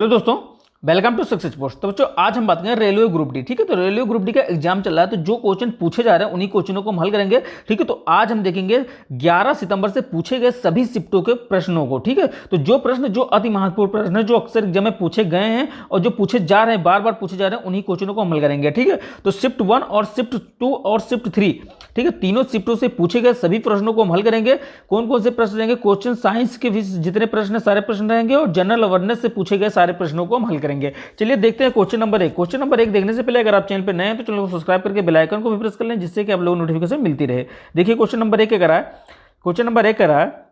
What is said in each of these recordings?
तो दोस्तों, welcome to success post. तो बच्चों, आज हम बात करेंगे रेलवे ग्रुप डी। ठीक है, तो रेलवे ग्रुप डी का एग्जाम चल रहा है, तो जो क्वेश्चन पूछे जा रहे हैं उन्हीं क्वेश्चनों को हम हल करेंगे। ठीक है, तो आज हम देखेंगे 11 सितंबर से पूछे गए सभी शिफ्टों के प्रश्नों को। ठीक है, तो जो प्रश्न जो अति महत्वपूर्ण प्रश्न है, जो अक्सर एग्जाम में पूछे गए हैं और जो पूछे जा रहे हैं, बार बार पूछे जा रहे हैं, उन्हीं क्वेश्चनों को हम हल करेंगे। ठीक है, तो शिफ्ट 1 और शिफ्ट 2 और शिफ्ट 3, ठीक है, तीनों शिफ्टों से पूछे गए सभी प्रश्नों को हम हल करेंगे। कौन कौन से प्रश्न रहेंगे? क्वेश्चन साइंस के भी जितने प्रश्न है सारे प्रश्न रहेंगे और जनरल अवेयरनेस से पूछे गए सारे प्रश्नों को हम हल करेंगे। चलिए देखते हैं क्वेश्चन नंबर 1। क्वेश्चन नंबर 1 देखने से पहले अगर आप चैनल पर नए हैं तो चैनल को सब्सक्राइब करके बेल आइकन को भी प्रेस कर लें, जिससे कि आप लोगों को नोटिफिकेशन मिलती रहे। देखिए क्वेश्चन नंबर 1 क्या कह रहा है। क्वेश्चन नंबर 1 कह रहा है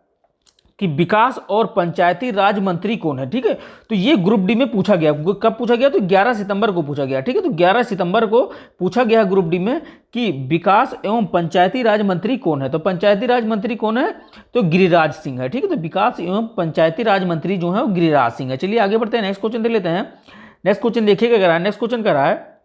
कि विकास और पंचायती राज मंत्री कौन है। ठीक है, तो ये ग्रुप डी में पूछा गया। कब पूछा गया? तो 11 सितंबर को पूछा गया। ठीक है, तो 11 सितंबर को पूछा गया ग्रुप डी में कि विकास एवं पंचायती राज मंत्री कौन है। तो पंचायती राज मंत्री कौन है? तो गिरिराज सिंह है। ठीक है, तो विकास एवं पंचायती राज मंत्री जो है वो गिरिराज सिंह है। चलिए आगे बढ़ते हैं, नेक्स्ट क्वेश्चन देख लेते हैं। नेक्स्ट क्वेश्चन देखिएगा क्या रहा है। नेक्स्ट क्वेश्चन कर रहा है,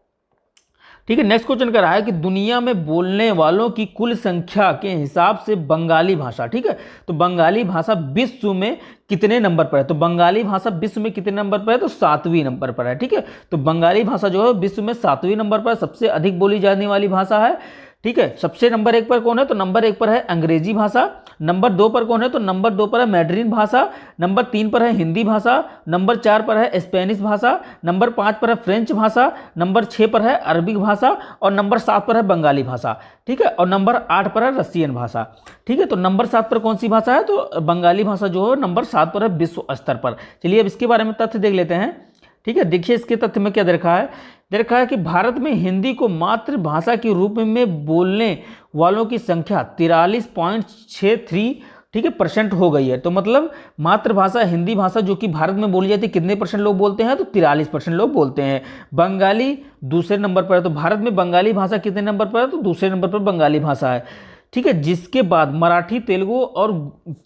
ठीक है, नेक्स्ट क्वेश्चन कर रहा है कि दुनिया में बोलने वालों की कुल संख्या के हिसाब से बंगाली भाषा, ठीक है, तो बंगाली भाषा विश्व में कितने नंबर पर है? तो बंगाली भाषा विश्व में कितने नंबर पर है? तो 7वीं नंबर पर है। ठीक है, तो बंगाली भाषा जो है विश्व में 7वीं नंबर पर सबसे अधिक बोली जाने वाली भाषा है। ठीक है, सबसे नंबर 1 पर कौन है? तो नंबर 1 पर है अंग्रेजी भाषा। नंबर 2 पर कौन है? तो नंबर 2 पर है मैड्रिन भाषा। नंबर 3 पर है हिंदी भाषा। नंबर 4 पर है स्पेनिश भाषा। नंबर 5 पर है फ्रेंच भाषा। नंबर 6 पर है अरबिक भाषा और नंबर 7 पर है बंगाली भाषा। ठीक है, और नंबर 8 पर है रसियन भाषा। ठीक है, तो नंबर 7 पर कौन सी भाषा है? तो बंगाली भाषा जो है नंबर 7 पर है विश्व स्तर पर। चलिए अब इसके बारे में तथ्य देख लेते हैं। ठीक है, देखिए इसके तथ्य में क्या दे रखा है। दे रखा है कि भारत में हिंदी को मातृभाषा के रूप में बोलने वालों की संख्या 43.63, ठीक है, % हो गई है। तो मतलब मातृभाषा हिंदी भाषा जो कि भारत में बोली जाती है, कितने % लोग बोलते हैं? तो 43% लोग बोलते हैं। बंगाली दूसरे नंबर पर है। तो भारत में बंगाली भाषा कितने नंबर पर है? तो दूसरे नंबर पर बंगाली भाषा है। ठीक है, जिसके बाद मराठी, तेलुगु और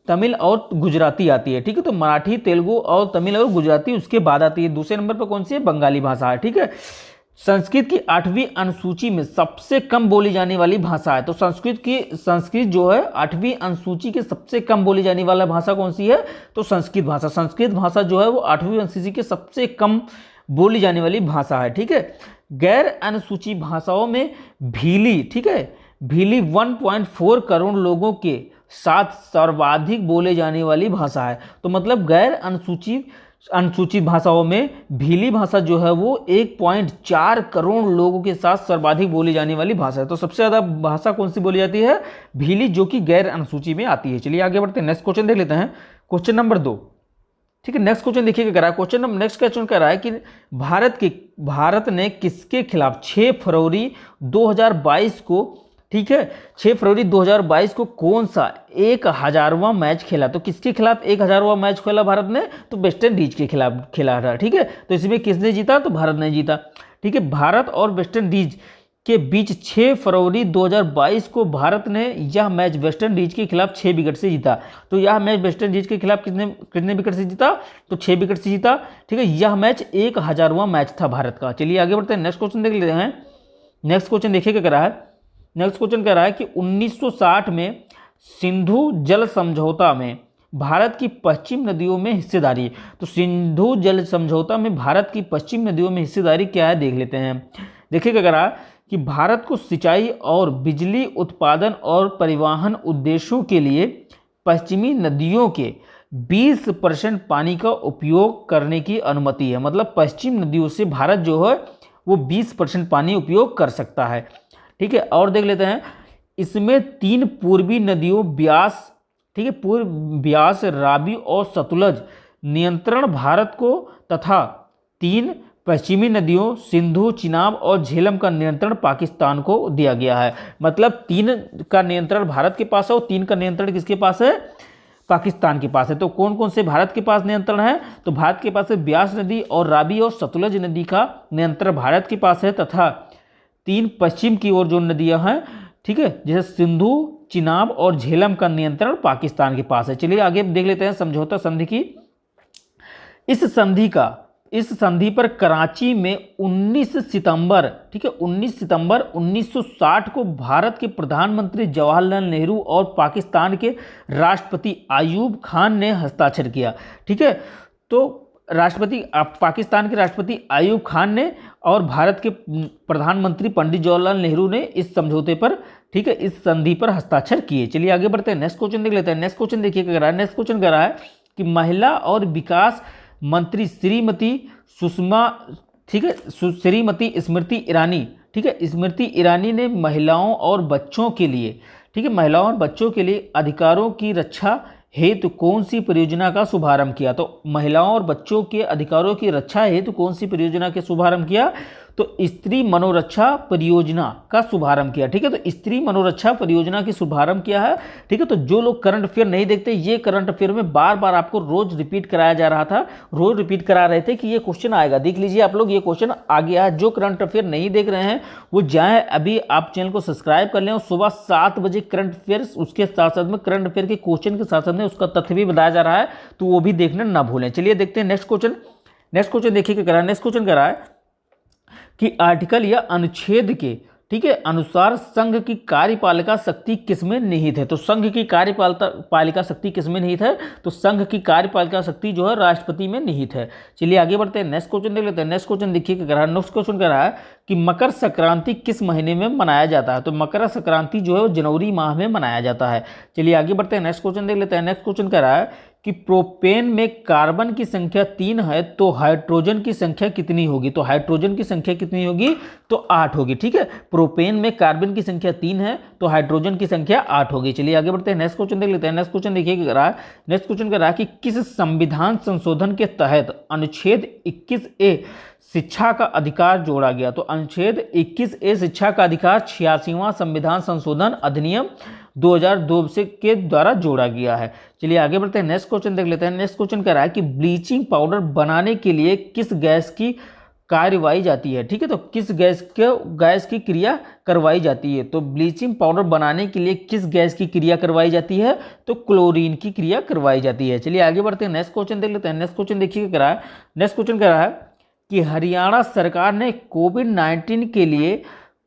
तमिल और गुजराती आती है। ठीक है, तो मराठी, तेलुगु और तमिल और गुजराती उसके बाद आती है। दूसरे नंबर पर कौन सी है? बंगाली भाषा है। ठीक है, संस्कृत की 8वीं अनुसूची में सबसे कम बोली जाने वाली भाषा है। तो संस्कृत जो है 8वीं अनुसूची के सबसे कम बोली जाने वाला भाषा कौन सी है? तो संस्कृत भाषा। संस्कृत भाषा जो है वो 8वीं अनुसूची के सबसे कम बोली जाने वाली भाषा है। ठीक है, गैर अनुसूची भाषाओं में भीली, ठीक है, भीली 1.4 करोड़ लोगों के साथ सर्वाधिक बोले जाने वाली भाषा है। तो मतलब गैर अनुसूचित भाषाओं में भीली भाषा जो है वो 1.4 करोड़ लोगों के साथ सर्वाधिक बोली जाने वाली भाषा है। तो सबसे ज्यादा भाषा कौन सी बोली जाती है? भीली, जो कि गैर अनुसूची में आती है। चलिए आगे बढ़ते हैं, नेक्स्ट क्वेश्चन देख लेते हैं। क्वेश्चन नंबर 2, ठीक है, नेक्स्ट क्वेश्चन देखिए क्या कह रहा है। नेक्स्ट क्वेश्चन कह रहा है कि भारत ने किसके खिलाफ 6 फरवरी 2022 को, ठीक है, 6 फरवरी 2022 को कौन सा 1000वां मैच खेला? तो किसके खिलाफ 1000वां मैच खेला भारत ने? तो वेस्ट इंडीज के खिलाफ खेला था। ठीक है, तो इसमें किसने जीता? तो भारत ने जीता। ठीक है, भारत और वेस्ट इंडीज के बीच 6 फरवरी 2022 को भारत ने यह मैच वेस्ट इंडीज के खिलाफ 6 विकेट से जीता। तो यह मैच वेस्ट इंडीज के खिलाफ कितने विकेट से जीता? तो 6 विकेट से जीता। ठीक है, यह मैच 1000वां मैच था भारत का। चलिए आगे बढ़ते हैं, नेक्स्ट क्वेश्चन देख लेते हैं। नेक्स्ट क्वेश्चन देखिए क्या कह रहा है। नेक्स्ट क्वेश्चन कह रहा है कि 1960 में सिंधु जल समझौता में भारत की पश्चिम नदियों में हिस्सेदारी। तो सिंधु जल समझौता में भारत की पश्चिम नदियों में हिस्सेदारी क्या है, देख लेते हैं। देखिए क्या कह रहा है कि भारत को सिंचाई और बिजली उत्पादन और परिवहन उद्देश्यों के लिए पश्चिमी नदियों के 20% पानी का उपयोग करने की अनुमति है। मतलब पश्चिम नदियों से भारत जो है वो 20% पानी उपयोग कर सकता है। ठीक है, और देख लेते हैं, इसमें 3 पूर्वी नदियों ब्यास, ठीक है, पूर्व ब्यास, रावी और सतलज नियंत्रण भारत को तथा 3 पश्चिमी नदियों सिंधु, चिनाब और झेलम का नियंत्रण पाकिस्तान को दिया गया है। मतलब 3 का नियंत्रण भारत के पास है और 3 का नियंत्रण किसके पास है? पाकिस्तान के पास है। तो कौन कौन से भारत के पास नियंत्रण है? तो भारत के पास है ब्यास नदी और रावी और सतलज नदी का नियंत्रण भारत के पास है, तथा 3 पश्चिम की ओर जो नदियां हैं, ठीक है, जैसे सिंधु, चिनाब और झेलम का नियंत्रण पाकिस्तान के पास है। चलिए आगे देख लेते हैं समझौता संधि की। इस संधि पर कराची में 19 सितंबर, ठीक है, 19 सितंबर 1960 को भारत के प्रधानमंत्री जवाहरलाल नेहरू और पाकिस्तान के राष्ट्रपति अयूब खान ने हस्ताक्षर किया। ठीक है, तो राष्ट्रपति पाकिस्तान के राष्ट्रपति आयूब खान ने और भारत के प्रधानमंत्री पंडित जवाहरलाल नेहरू ने इस समझौते पर, ठीक है, इस संधि पर हस्ताक्षर किए। चलिए आगे बढ़ते हैं, नेक्स्ट क्वेश्चन देख लेते हैं। नेक्स्ट क्वेश्चन देखिए क्या कह रहा है। नेक्स्ट क्वेश्चन कह रहा है कि महिला और विकास मंत्री श्रीमती सुषमा, ठीक है, श्रीमती स्मृति ईरानी, ठीक है, स्मृति ईरानी ने महिलाओं और बच्चों के लिए, ठीक है, महिलाओं और बच्चों के लिए अधिकारों की रक्षा हेतु कौन सी परियोजना का शुभारंभ किया। तो महिलाओं और बच्चों के अधिकारों की रक्षा हेतु कौन सी परियोजना के शुभारंभ किया, तो स्त्री मनोरक्षा परियोजना का शुभारंभ किया। ठीक है, तो स्त्री मनोरक्षा परियोजना की शुभारंभ किया है। ठीक है, तो जो लोग करंट अफेयर नहीं देखते, ये करंट अफेयर में बार बार आपको रोज रिपीट कराया जा रहा था, रोज रिपीट करा रहे थे कि ये क्वेश्चन आएगा। देख लीजिए आप लोग, ये क्वेश्चन आ गया है। जो करंट अफेयर नहीं देख रहे हैं वो जाएं अभी आप चैनल को सब्सक्राइब कर लें और सुबह 7 बजे करंट अफेयर, उसके साथ साथ में करंट अफेयर के क्वेश्चन के साथ साथ में उसका तथ्य भी बताया जा रहा है, तो वो भी देखना ना भूलें। चलिए देखते हैं नेक्स्ट क्वेश्चन। नेक्स्ट क्वेश्चन देखिए क्या करा है। नेक्स्ट क्वेश्चन करा है कि आर्टिकल या अनुच्छेद के, ठीक है, अनुसार संघ की कार्यपालिका शक्ति किसमें निहित है। तो संघ की कार्यपालिका शक्ति किसमें निहित है, तो संघ की कार्यपालिका शक्ति जो है राष्ट्रपति में निहित है। चलिए आगे बढ़ते हैं, नेक्स्ट क्वेश्चन देख लेते हैं। नेक्स्ट क्वेश्चन देखिए क्या कह रहा है। नेक्स्ट क्वेश्चन कह रहा है कि मकर संक्रांति किस महीने में मनाया जाता है। तो मकर संक्रांति जो है वो जनवरी माह में मनाया जाता है। चलिए आगे बढ़ते हैं, नेक्स्ट क्वेश्चन देख लेते हैं। नेक्स्ट क्वेश्चन कह रहा है कि प्रोपेन में कार्बन की संख्या 3 है तो हाइड्रोजन की संख्या कितनी होगी। तो हाइड्रोजन की संख्या कितनी होगी, तो 8 होगी। ठीक है, प्रोपेन में कार्बन की संख्या 3 है तो हाइड्रोजन की संख्या 8 होगी। चलिए आगे बढ़ते हैं, नेक्स्ट क्वेश्चन देख लेते हैं। नेक्स्ट क्वेश्चन देखिए क्या रहा है। नेक्स्ट क्वेश्चन कह रहा है कि किस संविधान संशोधन के तहत अनुच्छेद 21A शिक्षा का अधिकार जोड़ा गया। तो अनुच्छेद 21A शिक्षा का अधिकार 86वां संविधान संशोधन अधिनियम 2002 से के द्वारा जोड़ा गया है। चलिए आगे बढ़ते हैं, नेक्स्ट क्वेश्चन देख लेते हैं। नेक्स्ट क्वेश्चन कह रहा है कि ब्लीचिंग पाउडर बनाने के लिए किस गैस की कार्रवाई जाती है। ठीक है, तो किस गैस की क्रिया करवाई जाती है। तो ब्लीचिंग पाउडर बनाने के लिए किस गैस की क्रिया करवाई जाती है, तो क्लोरीन की क्रिया करवाई जाती है। चलिए आगे बढ़ते हैं, नेक्स्ट क्वेश्चन देख लेते हैं। नेक्स्ट क्वेश्चन देखिए क्या रहा है। नेक्स्ट क्वेश्चन कह रहा है कि हरियाणा सरकार ने कोविड-19 के लिए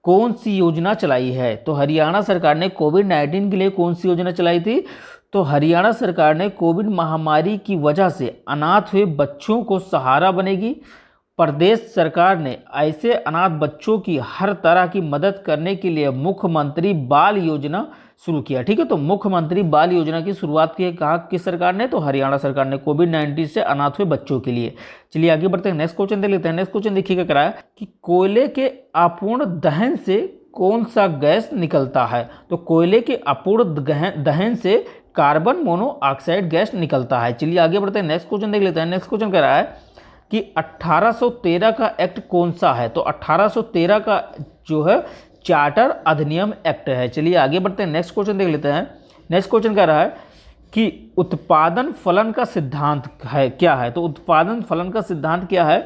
कौन सी योजना चलाई है। तो हरियाणा सरकार ने कोविड-19 के लिए कौन सी योजना चलाई थी। तो हरियाणा सरकार ने कोविड महामारी की वजह से अनाथ हुए बच्चों को सहारा बनेगी। प्रदेश सरकार ने ऐसे अनाथ बच्चों की हर तरह की मदद करने के लिए मुख्यमंत्री बाल योजना शुरू किया। ठीक है, तो मुख्यमंत्री बाल योजना की शुरुआत की है कहा किस सरकार ने, तो हरियाणा सरकार ने, कोविड-19 से अनाथ हुए बच्चों के लिए। चलिए आगे बढ़ते हैं, नेक्स्ट क्वेश्चन देख लेते हैं। नेक्स्ट क्वेश्चन देखिए क्या करा है कि कोयले के अपूर्ण दहन से कौन सा गैस निकलता है। तो कोयले के अपूर्ण दहन से कार्बन मोनोऑक्साइड गैस निकलता है। चलिए आगे बढ़ते हैं, नेक्स्ट क्वेश्चन देख लेते हैं। नेक्स्ट क्वेश्चन कह रहा है कि 1813 का एक्ट कौन सा है। तो 1813 का जो है चार्टर अधिनियम एक्ट है। चलिए आगे बढ़ते हैं, नेक्स्ट क्वेश्चन देख लेते हैं। नेक्स्ट क्वेश्चन कह रहा है कि उत्पादन फलन का सिद्धांत है क्या है। तो उत्पादन फलन का सिद्धांत क्या है,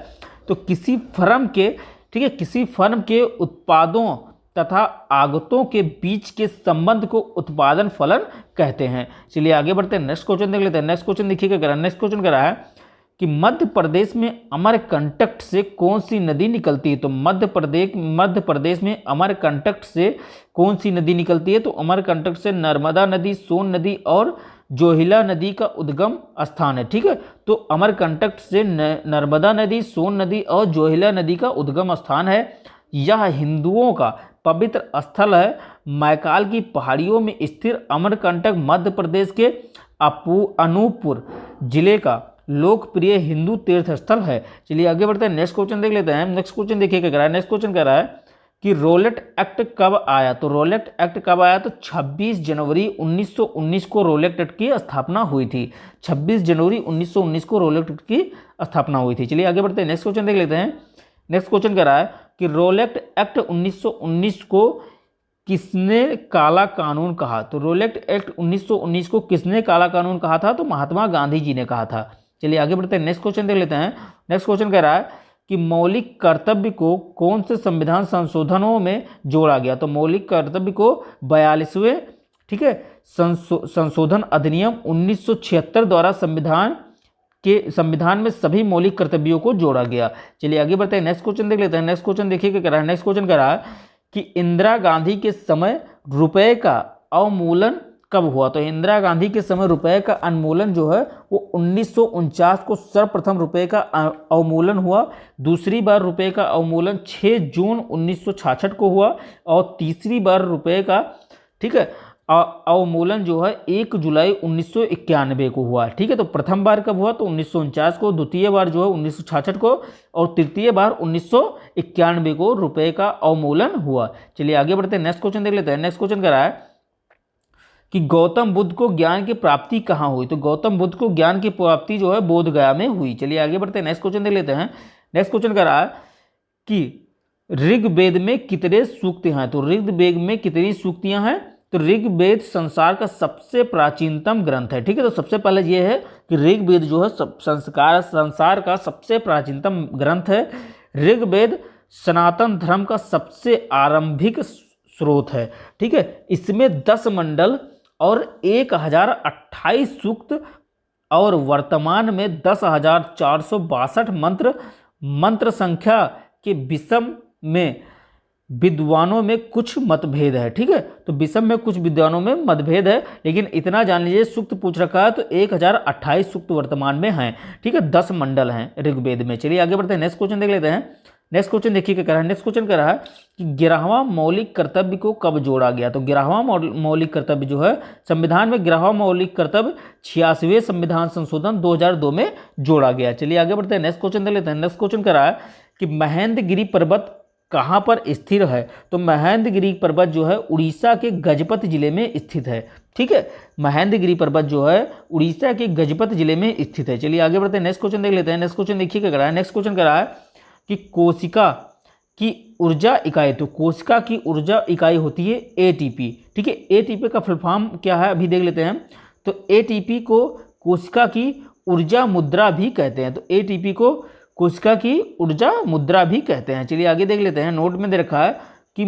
तो किसी फर्म के, ठीक है, किसी फर्म के उत्पादों तथा आगतों के बीच के संबंध को उत्पादन फलन कहते हैं। चलिए आगे बढ़ते हैं, नेक्स्ट क्वेश्चन देख लेते हैं। नेक्स्ट क्वेश्चन देखिए क्या कह रहा है। नेक्स्ट क्वेश्चन कह रहा है कि मध्य प्रदेश में अमरकंटक से कौन सी नदी निकलती है। तो मध्य प्रदेश में अमरकंटक से कौन सी नदी निकलती है। तो अमरकंटक से नर्मदा नदी, सोन नदी और जोहिला नदी का उद्गम स्थान है। ठीक है, तो अमरकंटक से नर्मदा नदी, सोन नदी और जोहिला नदी का उद्गम स्थान है। यह हिंदुओं का पवित्र स्थल है। मैकाल की पहाड़ियों में स्थित अमरकंटक मध्य प्रदेश के अनूपपुर जिले का लोकप्रिय हिंदू तीर्थ स्थल है। चलिए आगे बढ़ते हैं, नेक्स्ट क्वेश्चन देख लेते हैं। नेक्स्ट क्वेश्चन देखिए क्या कह रहा है। नेक्स्ट क्वेश्चन कह रहा है कि रोलेट एक्ट कब आया। तो रोलेट एक्ट कब आया, तो 26 जनवरी 1919 को रोलेट एक्ट की स्थापना हुई थी। 26 जनवरी 1919 को रोलेट एक्ट की स्थापना हुई थी। चलिए आगे बढ़ते हैं, नेक्स्ट क्वेश्चन देख लेते हैं। नेक्स्ट क्वेश्चन कह रहा है कि रोलेट एक्ट 1919 को किसने काला कानून कहा। तो रोलेट एक्ट 1919 को किसने काला कानून कहा था, तो महात्मा गांधी जी ने कहा था। चलिए आगे बढ़ते हैं, नेक्स्ट क्वेश्चन देख लेते हैं। नेक्स्ट क्वेश्चन कह रहा है कि मौलिक कर्तव्य को कौन से संविधान संशोधनों में जोड़ा गया। तो मौलिक कर्तव्य को 42वें, ठीक है, संशोधन अधिनियम 1976 द्वारा संविधान में सभी मौलिक कर्तव्यों को जोड़ा गया। चलिए आगे बढ़ते हैं, नेक्स्ट क्वेश्चन देख लेते हैं। नेक्स्ट क्वेश्चन देखिए क्या कह रहा है। नेक्स्ट क्वेश्चन कह रहा है कि इंदिरा गांधी के समय रुपए का अवमूल्यन कब हुआ? तो इंदिरा गांधी के समय रुपए का उन्मूलन जो है वो 1949 को सर्वप्रथम रुपए का अवमूलन हुआ। दूसरी बार रुपए का अवमूलन 6 जून 1966 को हुआ और तीसरी बार रुपए का, ठीक है, अवमूलन जो है 1 जुलाई 1991 को हुआ। ठीक है, तो प्रथम बार कब हुआ? तो 1949 को, द्वितीय बार जो है 1966 को और तृतीय बार 1991 को रुपए का अवमूलन हुआ। चलिए आगे बढ़ते हैं, नेक्स्ट क्वेश्चन देख लेते हैं। नेक्स्ट क्वेश्चन कह रहा है कि गौतम बुद्ध को ज्ञान की प्राप्ति कहाँ हुई? तो गौतम बुद्ध को ज्ञान की प्राप्ति जो है बोध गया में हुई। चलिए आगे बढ़ते हैं, नेक्स्ट क्वेश्चन देख लेते हैं। नेक्स्ट क्वेश्चन कह रहा है कि ऋग्वेद में कितने सूक्त हैं? तो ऋग्वेद में कितनी सूक्तियां हैं? तो ऋग्वेद संसार का सबसे प्राचीनतम ग्रंथ है। ठीक है, तो सबसे पहले ये है कि ऋग्वेद जो है संसार का सबसे प्राचीनतम ग्रंथ है। ऋग्वेद सनातन धर्म का सबसे आरंभिक स्रोत है। ठीक है, इसमें 10 मंडल और 1028 सूक्त और वर्तमान में 10,462 मंत्र संख्या के विषम में विद्वानों में कुछ मतभेद है। ठीक है, तो विषम में कुछ विद्वानों में मतभेद है, लेकिन इतना जान लीजिए सूक्त पूछ रखा है तो 1028 सूक्त वर्तमान में हैं। ठीक है, 10 मंडल हैं ऋग्वेद में। चलिए आगे बढ़ते हैं, नेक्स्ट क्वेश्चन देख लेते हैं। नेक्स्ट क्वेश्चन देखिए क्या कह रहा है। नेक्स्ट क्वेश्चन कह रहा है कि 11वां मौलिक कर्तव्य को कब जोड़ा गया? तो 11वां मौलिक कर्तव्य जो है संविधान में 11वां मौलिक कर्तव्य 86वें संविधान संशोधन 2002 में जोड़ा गया। चलिए आगे बढ़ते हैं, नेक्स्ट क्वेश्चन देख लेते हैं। नेक्स्ट क्वेश्चन कह रहा है कि महेंद्रगिरी पर्वत कहाँ पर स्थिर है? तो महेंद्रगिरी पर्वत जो है उड़ीसा के गजपति जिले में स्थित है। ठीक है, महेंद्रगिरी पर्वत जो है उड़ीसा के गजपति जिले में स्थित है। चलिए आगे बढ़ते हैं, नेक्स्ट क्वेश्चन देख लेते हैं। नेक्स्ट क्वेश्चन देखिए क्या कर रहा है। नेक्स्ट क्वेश्चन कर रहा है कि कोशिका की ऊर्जा इकाई, तो कोशिका की ऊर्जा इकाई होती है एटीपी। ठीक है, एटीपी का फुल फॉर्म क्या है अभी देख लेते हैं। तो एटीपी को कोशिका की ऊर्जा मुद्रा भी कहते हैं। तो एटीपी को कोशिका की ऊर्जा मुद्रा भी कहते हैं। चलिए आगे देख लेते हैं। नोट में दे रखा है कि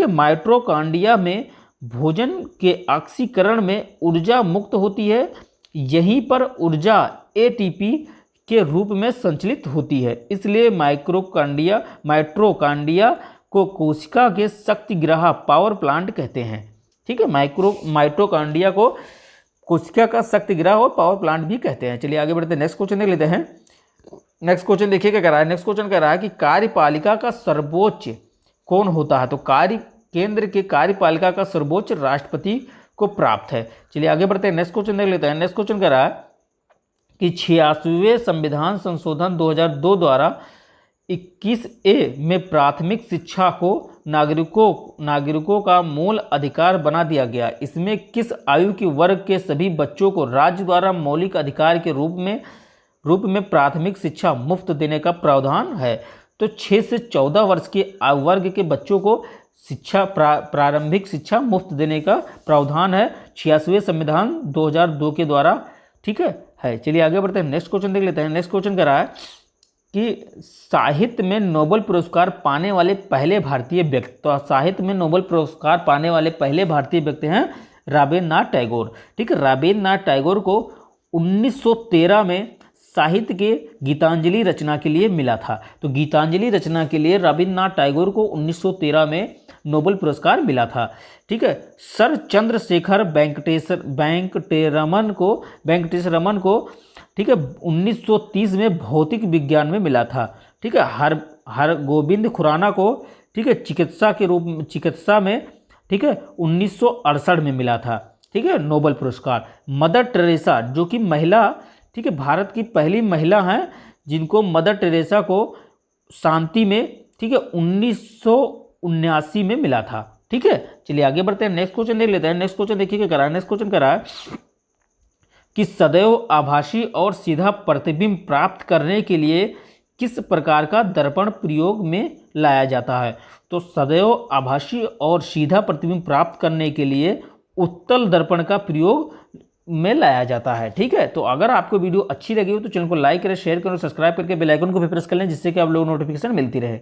माइटोकॉन्ड्रिया में भोजन के ऑक्सीकरण में ऊर्जा मुक्त होती है। यहीं पर ऊर्जा एटीपी के रूप में संचलित होती है। इसलिए माइटोकॉन्ड्रिया को कोशिका के शक्तिग्राह पावर प्लांट कहते हैं। ठीक है, माइटोकॉन्ड्रिया को कोशिका का शक्तिग्राह और पावर प्लांट भी कहते हैं। चलिए आगे बढ़ते हैं, नेक्स्ट क्वेश्चन देख लेते हैं। नेक्स्ट क्वेश्चन देखिए क्या कह रहा है। नेक्स्ट क्वेश्चन कह रहा है कि कार्यपालिका का सर्वोच्च कौन होता है? तो केंद्र के कार्यपालिका का सर्वोच्च राष्ट्रपति को प्राप्त है। चलिए आगे बढ़ते हैं, नेक्स्ट क्वेश्चन देख लेते हैं। नेक्स्ट क्वेश्चन कह रहा है कि 86वें संविधान संशोधन 2002 द्वारा 21A में प्राथमिक शिक्षा को नागरिकों का मूल अधिकार बना दिया गया। इसमें किस आयु के वर्ग के सभी बच्चों को राज्य द्वारा मौलिक अधिकार के रूप में प्राथमिक शिक्षा मुफ्त देने का प्रावधान है? तो 6 से 14 वर्ष के वर्ग के बच्चों को शिक्षा प्रारंभिक शिक्षा मुफ्त देने का प्रावधान है 86वें संविधान 2002 के द्वारा। ठीक है। चलिए आगे बढ़ते हैं, नेक्स्ट क्वेश्चन देख लेते हैं। नेक्स्ट क्वेश्चन कह रहा है कि साहित्य में नोबेल पुरस्कार पाने वाले पहले भारतीय व्यक्ति, तो साहित्य में नोबेल पुरस्कार पाने वाले पहले भारतीय व्यक्ति हैं रवींद्रनाथ टैगोर। ठीक है, रवींद्रनाथ टैगोर को 1913 में साहित्य के गीतांजलि रचना के लिए मिला था। तो गीतांजलि रचना के लिए रवींद्रनाथ टैगोर को 1913 में नोबेल पुरस्कार मिला था। ठीक है, सर चंद्रशेखर वेंकटेशरमन को ठीक है 1930 में भौतिक विज्ञान में मिला था। ठीक है, हर गोविंद खुराना को ठीक है चिकित्सा में ठीक है 1968 में मिला था। ठीक है, नोबेल पुरस्कार। मदर टेरेसा जो कि महिला ठीक है भारत की पहली महिला हैं जिनको मदर टेरेसा को शांति में ठीक है 1979 में मिला था। ठीक है, चलिए आगे बढ़ते हैं, नेक्स्ट क्वेश्चन देख लेते हैं। नेक्स्ट क्वेश्चन देखिए क्या कह रहा है। नेक्स्ट क्वेश्चन कह रहा है कि सदैव आभासी और सीधा प्रतिबिंब प्राप्त करने के लिए किस प्रकार का दर्पण प्रयोग में लाया जाता है? तो सदैव आभासी और सीधा प्रतिबिंब प्राप्त करने के लिए उत्तल दर्पण का प्रयोग में लाया जाता है। ठीक है, तो अगर आपको वीडियो अच्छी लगी हो तो चैनल को लाइक करें, शेयर करें, सब्सक्राइब करके बेल आइकन को भी प्रेस कर लें जिससे कि आप लोगों को नोटिफिकेशन मिलती रहे।